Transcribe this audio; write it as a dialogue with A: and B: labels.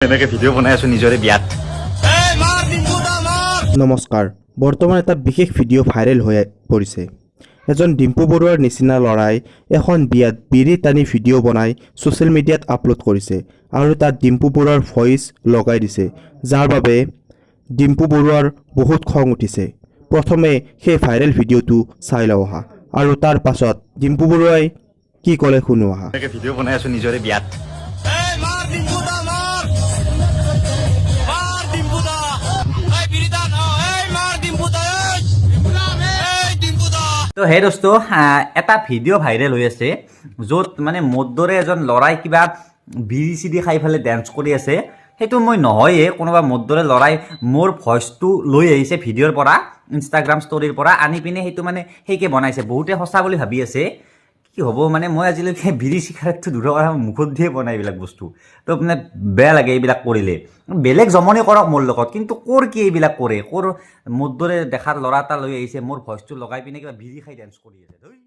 A: এনেকে ভিডিঅ' বনাই আছো নিজৰে বিয়াত।
B: নমস্কাৰ। বৰ্তমান এটা বিশেষ ভিডিঅ' ভাইৰেল হৈ পৰিছে। এজন ডিম্পু বৰুৱাৰ নিচিনা ল'ৰাই এখন বিয়াত বিৰি টানি ভিডিঅ' বনাই ছ'চিয়েল মিডিয়াত আপলোড কৰিছে আৰু তাত ডিম্পু বৰুৱাৰ ভইচ লগাই দিছে, যাৰ বাবে ডিম্পু বৰুৱাৰ বহুত খং উঠিছে। প্ৰথমে সেই ভাইৰেল ভিডিঅ'টো চাই লওঁ আহা আৰু তাৰ পাছত ডিম্পু বৰুৱাই কি ক'লে শুনো আহা।
A: এনেকে ভিডিঅ' বনাই আছো নিজৰে বিয়াত।
C: তো হে দোস্ত এটা ভিডিঅ' ভাইৰেল হৈ আছে য'ত মানে মোৰ দৰে এজন ল'ৰাই কিবা বিৰি চিৰি খাই পেলাই ডেন্স কৰি আছে। সেইটো মই নহয়ে, কোনোবা মোৰ দৰে ল'ৰাই মোৰ ভইচটো লৈ আহিছে ভিডিঅ'ৰ পৰা, ইনষ্টাগ্ৰাম ষ্টৰীৰ পৰা আনি পিনে সেইটো মানে সেইকে বনাইছে। বহুতে সঁচা বুলি ভাবি আছে। কি হ'ব মানে মই আজিলৈকে বিৰি চিগাৰেটটো দূৰৰ কথা মুখত দিয়ে বনাই এইবিলাক বস্তু। তো মানে বেয়া লাগে এইবিলাক কৰিলে। বেলেগ জমনি কৰক মোৰ লগত, কিন্তু ক'ৰ কি এইবিলাক কৰে? ক'ৰ মোৰ দৰে দেখাৰ ল'ৰা এটা লৈ আহিছে, মোৰ ভইচটো লগাই পিনে কিবা বিৰি খাই ডেন্স কৰি আছে।